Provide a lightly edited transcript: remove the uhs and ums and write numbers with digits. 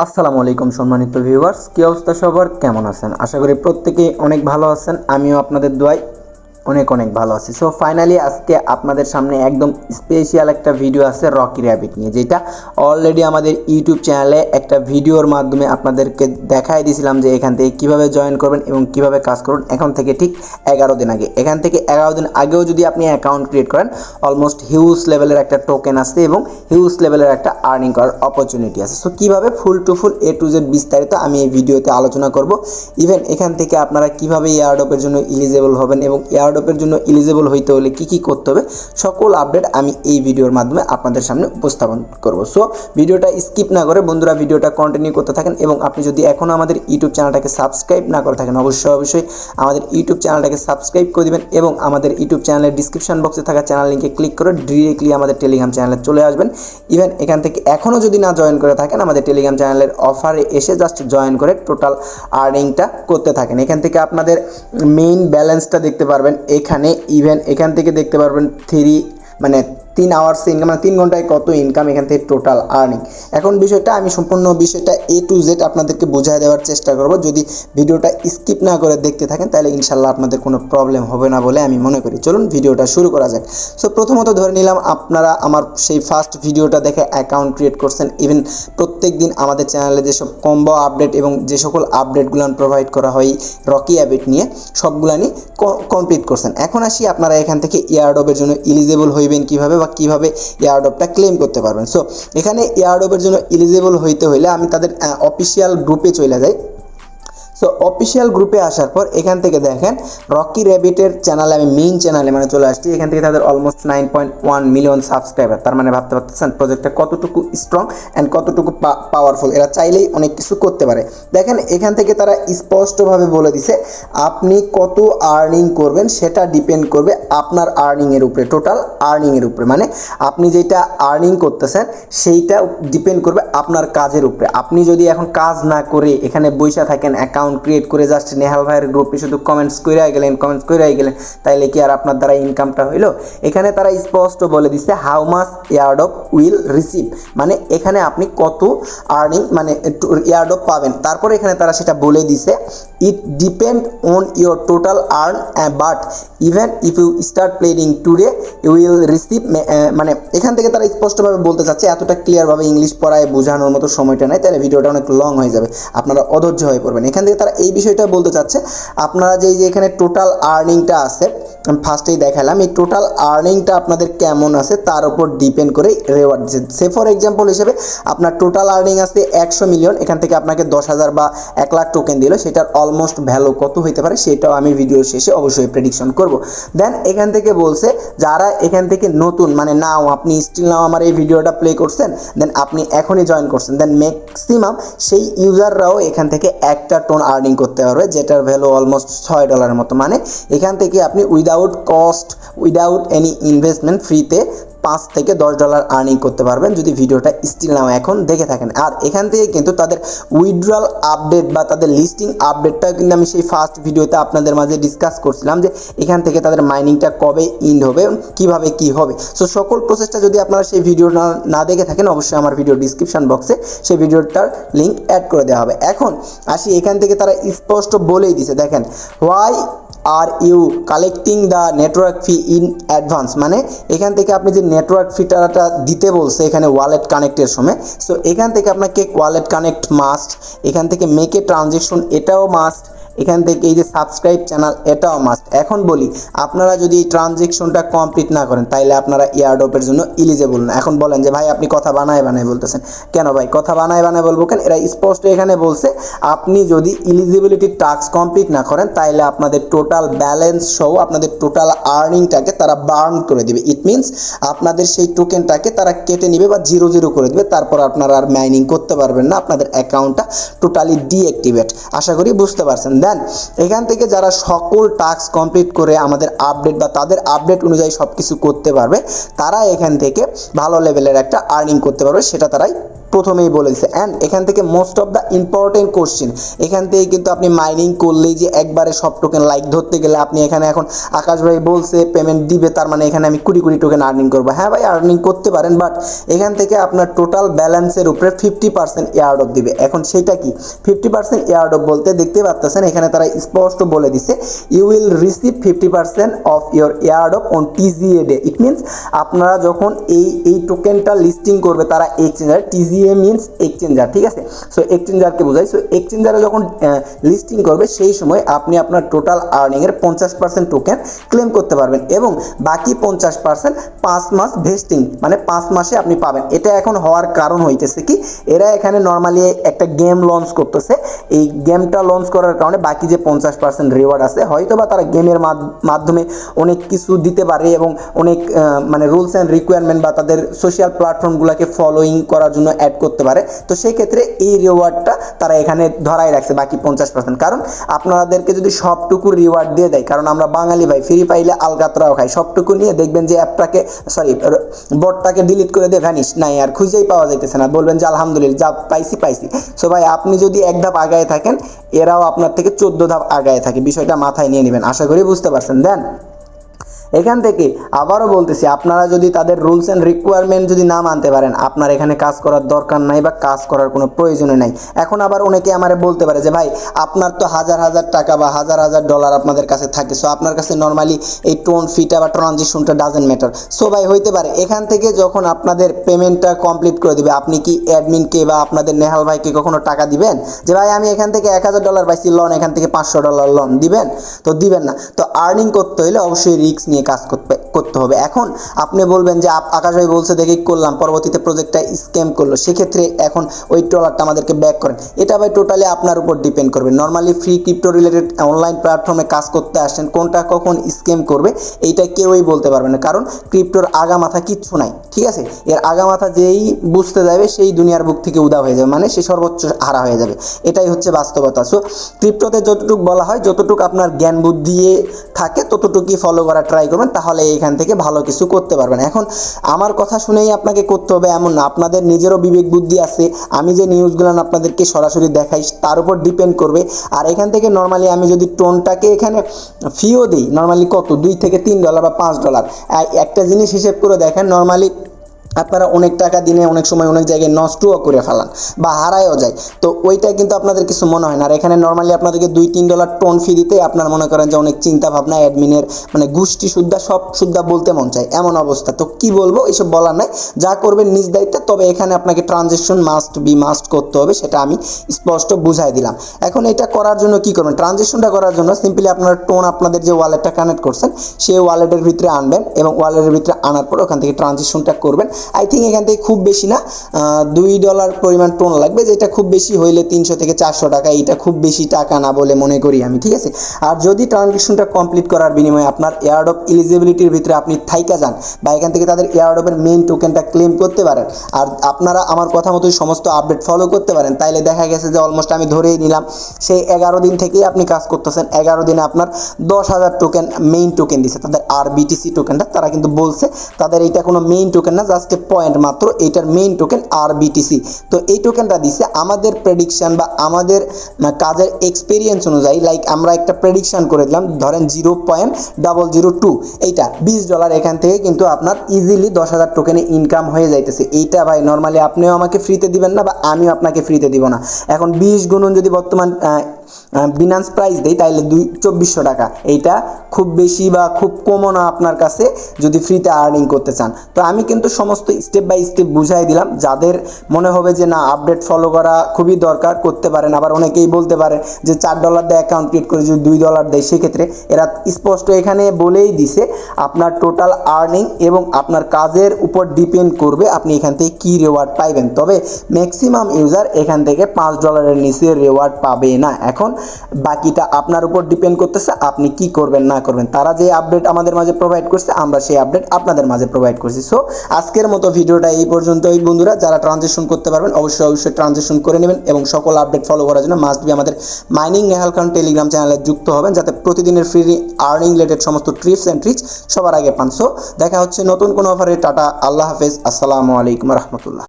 আসসালামু আলাইকুম সম্মানিত ভিউয়ার্স, কি অবস্থা সবার, কেমন আছেন? আশা করি প্রত্যেকেই অনেক ভালো আছেন। আমিও আপনাদের দোয়ায় অনেক অনেক ভালো আছি। সো ফাইনালি আজকে আপনাদের সামনে একদম স্পেশাল একটা ভিডিও আছে রকি র্যাবিট নিয়ে, যেটা অলরেডি আমাদের ইউটিউব চ্যানেলে একটা ভিডিওর মাধ্যমে আপনাদেরকে দেখাই দিয়েছিলাম যে এখান থেকে কীভাবে জয়েন করবেন এবং কিভাবে কাজ করুন। এখন থেকে ঠিক 11 দিন আগে, এখান থেকে 11 দিন আগেও যদি আপনি অ্যাকাউন্ট ক্রিয়েট করেন, অলমোস্ট হিউজ লেভেলের একটা টোকেন আসছে এবং হিউজ লেভেলের একটা আর্নিং করার অপরচুনিটি আছে। সো কীভাবে full to full A to Z বিস্তারিত আমি এই ভিডিওতে আলোচনা করব। ইভেন এখান থেকে আপনারা কীভাবে এয়ারড্রপের জন্য এলিজেবল হবেন এবং এয়ারড্রপের জন্য এলিজেবল হইতে হলে কী কী করতে হবে, সকল আপডেট আমি এই ভিডিওর মাধ্যমে আপনাদের সামনে উপস্থাপন করব। সো ভিডিওটা স্কিপ না করে বন্ধুরা ভিডিওটা কন্টিনিউ করতে থাকেন, এবং আপনি যদি এখনও আমাদের ইউটিউব চ্যানেলটাকে সাবস্ক্রাইব না করে থাকেন, অবশ্যই আমাদের ইউটিউব চ্যানেলটাকে সাবস্ক্রাইব করে দিবেন এবং আমাদের ইউটিউব চ্যানেলের ডিসক্রিপশন বক্সে থাকা চ্যানেল লিঙ্কে ক্লিক করে ডিরেক্টলি আমাদের টেলিগ্রাম চ্যানেলে চলে আসবেন। ইভেন এখান থেকে এখনও যদি না জয়েন করে থাকেন, আমাদের টেলিগ্রাম চ্যানেলের অফারে এসে জাস্ট জয়েন করে টোটাল আর্নিংটা করতে থাকেন। এখান থেকে আপনাদের মেইন ব্যালেন্সটা দেখতে পারবেন এখানে। ইভেন এখান থেকে দেখতে পারবেন 3 আওয়ার্স ইনকাম, মানে 3 ঘন্টায় কত ইনকাম, এখান থেকে টোটাল আর্নিং। এখন বিষয়টা আমি সম্পূর্ণ বিষয়টা A to Z আপনাদেরকে বোঝায় দেওয়ার চেষ্টা করব। যদি ভিডিওটা স্কিপ না করে দেখতে থাকেন তাহলে ইনশাল্লাহ আপনাদের কোনো প্রবলেম হবে না বলে আমি মনে করি। চলুন ভিডিওটা শুরু করা যাক। সো প্রথমত ধরে নিলাম আপনারা আমার সেই ফার্স্ট ভিডিওটা দেখে অ্যাকাউন্ট ক্রিয়েট করছেন। ইভেন প্রত্যেক দিন আমাদের চ্যানেলে যেসব কম্বো আপডেট এবং যে সকল আপডেটগুলো প্রোভাইড করা হয় রকি র্যাবিট নিয়ে, সবগুলানি কমপ্লিট করছেন। এখন আসি আপনারা এখান থেকে এয়ারড্রপের জন্য এলিজেবল হইবেন কীভাবে বা কীভাবে এয়ারড্রপটা ক্লেম করতে পারবেন। সো এখানে এয়ারড্রপের জন্য এলিজেবল হইতে হলে আমি তাদের অফিসিয়াল গ্রুপে চলে যাই। সো অফিসিয়াল গ্রুপে আসার পর এখান থেকে দেখেন রকি র্যাবিটের চ্যানেলে, আমি মেইন চ্যানেলে চলে আসছি। এখান থেকে তাদের অলমোস্ট 9.1 মিলিয়ন সাবস্ক্রাইবার। তার মানে ভাবতে পারতেছেন প্রজেক্টটা কতটুকু স্ট্রং অ্যান্ড কতটুকু পাওয়ারফুল। এরা চাইলেই অনেক কিছু করতে পারে। দেখেন এখান থেকে তারা স্পষ্টভাবে বলে দিছে আপনি কত আর্নিং করবেন সেটা ডিপেন্ড করবে আপনার আর্নিংয়ের উপরে, টোটাল আর্নিংয়ের উপরে। মানে আপনি যেটা আর্নিং করতেছেন সেইটা ডিপেন্ড করবে আপনার কাজের উপরে। আপনি যদি এখন কাজ না করে এখানে বসে থাকেন, অ্যাকাউন্ট ক্রিয়েট করে জাস্ট নেহাল ভাইয়ের গ্রুপে শুধু কমেন্টস করে গেলেন, তাইলে কি আর আপনার দ্বারা ইনকামটা হইলো? এখানে তারা স্পষ্ট বলে দিচ্ছে how much airdrop will receive, মানে এখানে আপনি কত আর্নিং মানে এয়ারড্রপ পাবেন। তারপরে এখানে তারা সেটা বলে দিছে it depend on your total earn, but even if you start playing today you will receive. মানে এখান থেকে তারা স্পষ্টভাবে বলতে চাচ্ছে, এতটা ক্লিয়ারভাবে ইংলিশ পড়ায় বোঝানোর মতো সময়টা নেই, তাহলে ভিডিওটা অনেক লং হয়ে যাবে, আপনারা অধৈর্য হয়ে পড়বেন। এখান থেকে তারা এই বিষয়টা বলতে চাচ্ছে আপনারা যে এখানে টোটাল আর্নিংটা আছে, ফার্স্টেই দেখালাম, এই টোটাল আর্নিংটা আপনাদের কেমন আছে তার উপর ডিপেন্ড করে রেওয়ার্ড দিচ্ছে। সে ফর এক্সাম্পল হিসেবে আপনার টোটাল আর্নিং আছে 100 মিলিয়ন, এখান থেকে আপনাকে 10,000 বা 1 লাখ টোকেন দিল, সেটার অলমোস্ট ভ্যালু কত হইতে পারে সেটাও আমি ভিডিওর শেষে অবশ্যই প্রেডিকশন করব। দেন এখান থেকে বলছে যারা এখান থেকে নতুন, মানে নাও আপনি স্টিল নাও আমার এই ভিডিওটা প্লে করছেন, দেন আপনি এখনই জয়েন করছেন, দেন ম্যাক্সিমাম সেই ইউজাররাও এখান থেকে একটা টোন আর্নিং করতে পারবে, যেটার ভ্যালু অলমোস্ট $6 মতো। মানে এখান থেকে আপনি without cost, without any investment, ফ্রিতে $5 থেকে $10 আর্নিং করতে পারবেন যদি ভিডিওটা স্টিল নাও এখন দেখে থাকেন। আর এখান থেকে কিন্তু তাদের উইথড্রয়াল আপডেট বা তাদের লিস্টিং আপডেটটাও কিন্তু আমি সেই ফার্স্ট ভিডিওতে আপনাদের মাঝে ডিসকাস করছিলাম যে এখান থেকে তাদের মাইনিংটা কবে ইন্ড হবে, কিভাবে কি হবে। সো সকল প্রসেসটা যদি আপনারা সেই ভিডিও না দেখে থাকেন, অবশ্যই আমার ভিডিও ডিসক্রিপশন বক্সে সেই ভিডিওটার লিঙ্ক অ্যাড করে দেওয়া হবে। এখন আসি এখান থেকে তারা স্পষ্ট বলেই দিছে, দেখেন why are you collecting the network fee in advance, মানে এখান থেকে আপনি যে নেটওয়ার্ক ফিটা দিতে বলছে এখানে ওয়ালেট কানেক্টের সময়। সো এখান থেকে আপনাকে ওয়ালেট কানেক্ট মাস্ট, এখান থেকে মেকে ট্রানজেকশন এটাও মাস্ট, এখান থেকে এই যে সাবস্ক্রাইব চ্যানেল এটাও মাস্ট। এখন বলি আপনারা যদি এই ট্রানজেকশনটা কমপ্লিট না করেন তাইলে আপনারা এয়ারড্রপের জন্য এলিজেবল না। এখন বলেন যে ভাই আপনি কথা বানায় বলতেছেন কেন? ভাই কথা বানায় বলবো কেন? এরা স্পষ্ট এখানে বলছে আপনি যদি এলিজিবিলিটি টাস্ক কমপ্লিট না করেন তাইলে আপনাদের টোটাল ব্যালেন্স সহ আপনাদের টোটাল আর্নিংটাকে তারা বার্ন করে দিবে। ইট মিনস আপনাদের সেই টোকেনটাকে তারা কেটে নিবে বা 0 করে দিবে, তারপর আপনারা আর মাইনিং করতে পারবেন না, আপনাদের অ্যাকাউন্টটা টোটালি ডিঅ্যাক্টিভেট। আশা করি বুঝতে পারছেন। দেন এখান থেকে যারা সকল টাস্ক কমপ্লিট করে আমাদের আপডেট বা তাদের আপডেট অনুযায়ী সব কিছু করতে পারবে, তারা এখান থেকে ভালো লেভেলের একটা আর্নিং করতে পারবে, সেটা তারাই প্রথমেই বলেছে। অ্যান্ড এখান থেকে most of the important question, এখান থেকে কিন্তু আপনি মাইনিং করলেই যে একবারে সব টোকেন লাইক ধরতে গেলে আপনি এখানে এখন আকাশ ভাই বলছে পেমেন্ট দিবে, তার মানে এখানে আমি কোটি কোটি টোকেন আর্নিং করবো। হ্যাঁ ভাই, আর্নিং করতে পারেন, বাট এখান থেকে আপনার টোটাল ব্যালেন্সের উপরে 50% এয়ারড্রপ দিবে। এখন সেটা কি 50% এয়ারড্রপ বলতে দেখতে পাচ্ছেন এখানে তারা স্পষ্ট বলে দিছে, you will receive 50% of your airdrop on TGA day. It means আপনারা যখন এই টোকেনটা লিস্টিং করবে তারা এক্সচেঞ্জার, টিজিএ মিনস এক্সচেঞ্জার, ঠিক আছে। সো এক্সচেঞ্জারকে বোঝাই। সো এক্সচেঞ্জারে যখন লিস্টিং করবে সেই সময় আপনি আপনার টোটাল আর্নিংয়ের 50% টোকেন ক্লেম করতে পারবেন এবং বাকি 50% 5 মাস ভেস্টিং, মানে 5 মাসে আপনি পাবেন। এটা এখন হওয়ার কারণ হইতেছে কি, এরা এখানে নর্মালি একটা গেম লঞ্চ করতেছে। এই গেমটা লঞ্চ করার কারণে বাকি যে 50% রিওয়ার্ড আছে হয়তো বা তারা গেমের মাধ্যমে অনেক কিছু দিতে পারে এবং অনেক মানে রুলস অ্যান্ড রিকোয়ারমেন্ট বা তাদের সোশ্যাল প্ল্যাটফর্মগুলোকে ফলোইং করার জন্য অ্যাড করতে পারে। তো সেই ক্ষেত্রে এই রিওয়ার্ডটা তারা এখানে ধরাই রাখছে বাকি 50%। কারণ আপনাদেরকে যদি সবটুকু রিওয়ার্ড দিয়ে দেয়, কারণ আমরা বাঙালি ভাই ফ্রি পাইলে আলকাতরাও খাই, সবটুকু নিয়ে দেখবেন যে অ্যাপটাকে বটটাকে ডিলিট করে দিয়ে ভ্যানিশ নাই আর খুঁজেই পাওয়া যাইতেছে না, বলবেন যে আলহামদুলিল্লাহ যা পাইছি। সো ভাই আপনি যদি এক ধাপ আগায় থাকেন এরাও আপনার থেকে 14 ধাপ আগায় থাকে, বিষয়টা মাথায় নিয়ে নেবেন। আশা করি বুঝতে পারছেন। দেন এখান থেকে আবারও বলতেছি, আপনারা যদি তাদের রুলস অ্যান্ড রিকোয়ারমেন্ট যদি না মানতে পারেন আপনার এখানে কাজ করার দরকার নাই বা কাজ করার কোনো প্রয়োজনই নাই। এখন আবার অনেকে আমারে বলতে পারে যে ভাই আপনার তো হাজার হাজার টাকা বা হাজার হাজার ডলার আপনাদের কাছে থাকে, সো আপনার কাছে নর্মালি এই টোন ফিটা বা ট্রানজিশনটা ডাজেন্ট ম্যাটার। সো ভাই হইতে পারে, এখান থেকে যখন আপনাদের পেমেন্টটা কমপ্লিট করে দিবে আপনি কি অ্যাডমিনকে বা আপনাদের নেহাল ভাইকে কখনো টাকা দিবেন যে ভাই আমি এখান থেকে $1000 পাইছি লোন, এখান থেকে $500 লোন দিবেন? তো দিবেন না। তো আর্নিং করতে হলে অবশ্যই রিস্ক নিয়ে কাজ করতে হবে। এখন আপনি বলবেন যে আকাশ ভাই বলছে দেখে করলাম, পরবর্তীতে প্রজেক্টটা স্ক্যাম করলো, সেক্ষেত্রে এখন ওই ডলারটা আমাদেরকে ব্যাক করেন। এটা ভাই টোটালি আপনার উপর ডিপেন্ড করবে। Normally free crypto related online প্ল্যাটফর্মে কাজ করতে আসেন, কোনটা কখন স্ক্যাম করবে এইটা কেউই বলতে পারবে না, কারণ ক্রিপ্টোর আগা মাথা কিচ্ছু নাই, ঠিক আছে। এর আগা মাথা যেই বুঝতে যাবে সেই দুনিয়ার বুক থেকে উদা হয়ে যাবে, মানে সে সর্বোচ্চ হারা হয়ে যাবে। এটাই হচ্ছে বাস্তবতা। সো ক্রিপ্টোতে যতটুকু বলা হয়, যতটুকু আপনার জ্ঞান বুদ্ধি থাকে ততটুকুই ফলো করা ট্রাই করবেন, তাহলে এইখান থেকে ভালো কিছু করতে পারবেন। এখন আমার কথা শুনেই আপনাকে করতে হবে এমন না, আপনাদের নিজেরও বিবেক বুদ্ধি আছে। আমি যে নিউজগুলো আপনাদেরকে সরাসরি দেখাই তার উপর ডিপেন্ড করবে। আর এখান থেকে নর্মালি আমি যদি টোনটাকে এখানে ফিও দিই, নর্মালি কত $2 থেকে $3 বা $5, একটা জিনিস হিসেব করে দেখেন, নর্মালি আপনারা অনেক টাকা দিনে অনেক সময় অনেক জায়গায় নষ্টও করে ফেলান বা হারায়ও যায়, তো ওইটা কিন্তু আপনাদের কিছু মনে হয় না। আর এখানে নর্মালি আপনাদেরকে $2-3 টোন ফি দিতে আপনার মনে করেন যে অনেক চিন্তা ভাবনা, অ্যাডমিনের মানে গোষ্ঠী সুদ্ধা সব সুদ্ধা বলতে মন চায় এমন অবস্থা। তো কি বলবো, এইসব বলার নাই, যা করবেন নিজ দায়িত্বে। তবে এখানে আপনাকে ট্রানজেকশন মাস্ট করতে হবে, সেটা আমি স্পষ্ট বুঝাই দিলাম। এখন এটা করার জন্য কি করবেন, ট্রানজেকশনটা করার জন্য সিম্পলি আপনার টোন আপনাদের যে ওয়ালেটটা কানেক্ট করছেন সেই ওয়ালেটের ভিতরে আনবেন এবং ওয়ালেটের ভিতরে আনার পর ওখান থেকে ট্রানজেকশনটা করবেন। আই থিঙ্ক এখান থেকে খুব বেশি না $2 পরিমাণ টোন লাগবে, যেটা খুব বেশি হইলে 300 থেকে 400 টাকা, এটা খুব বেশি টাকা না বলে মনে করি আমি, ঠিক আছে। আর যদি ট্রানজেকশনটা কমপ্লিট করার বিনিময়ে আপনার এয়ারড্রপ এলিজিবিলিটির ভিতরে আপনি থাইকা যান বা এখান থেকে তাদের এয়ারড্রপের মেইন টোকেনটা ক্লেম করতে পারেন, আর আপনারা আমার কথা মতোই সমস্ত আপডেট ফলো করতে পারেন, তাইলে দেখা গেছে যে অলমোস্ট আমি ধরেই নিলাম সেই 11 দিন থেকেই আপনি কাজ করতেছেন, 11 দিনে আপনার 10,000 টোকেন মেইন টোকেন দিছে তাদের আরবিটিসি টোকেনটা। তারা কিন্তু বলছে তাদের এইটা কোনো মেইন টোকেন না, জাস্ট এ পয়েন্ট মাত্র, এইটার মেইন টোকেন আরবিটিসি। তো এই টোকেনটা দিছে আমাদের প্রেডিকশন বা আমাদের কাজের এক্সপেরিয়েন্স অনুযায়ী, লাইক আমরা একটা প্রেডিকশন করে দিলাম ধরেন 0.002, এইটা $20 এখান থেকে কিন্তু আপনার ইজিলি 10,000 টোকেনে ইনকাম হয়ে যাইতেছে। এইটা ভাই নর্মালি আপনিও আমাকে ফ্রিতে দিবেন না বা আমিও আপনাকে ফ্রিতে দিব না। এখন 20 গুণন যদি বর্তমান বিনান্স প্রাইস দেই তাহলে 2400 টাকা, এইটা খুব বেশি বা খুব কমও না আপনার কাছে যদি ফ্রিতে আর্নিং করতে চান। তো আমি কিন্তু সমস্ত স্টেপ বাই স্টেপ বুঝাই দিলাম, যাদের মনে হবে যে না আপডেট ফলো করা খুবই দরকার করতে পারেন। আবার অনেকেই বলতে পারে যে $4 দিয়ে অ্যাকাউন্ট ক্রিয়েট করে যদি $2 দেয়, সেক্ষেত্রে এরা স্পষ্ট এখানে বলেই দিছে আপনার টোটাল আর্নিং এবং আপনার কাজের উপর ডিপেন্ড করবে আপনি এখান থেকে কী রিওয়ার্ড পাইবেন। তবে ম্যাক্সিমাম ইউজার এখান থেকে $5 নিচে রিওয়ার্ড পাবে না। এখন বাকিটা আপনার উপর ডিপেন্ড করতেছে আপনি কি করবেন না করবেন। তারা যে আপডেট আমাদের মাঝে প্রোভাইড করছে আমরা সেই আপডেট আপনাদের মাঝে প্রোভাইড করছি। সো আজকের মতো ভিডিওটা এই পর্যন্তই বন্ধুরা। যারা ট্রানজেকশন করতে পারবেন অবশ্যই ট্রানজেকশন করে নেবেন এবং সকল আপডেট ফলো করার জন্য মাস্ট বি আমাদের মাইনিং নেহাল খান টেলিগ্রাম চ্যানেলে যুক্ত হবেন, যাতে প্রতিদিনের ফ্রি আর্নিং রিলেটেড সমস্ত টিপস অ্যান্ড ট্রিক্স সবার আগে পান। সো দেখা হচ্ছে নতুন কোনো অফারে। টাটা, আল্লাহ হাফেজ, আসসালামু আলাইকুম রহমতুল্লাহ।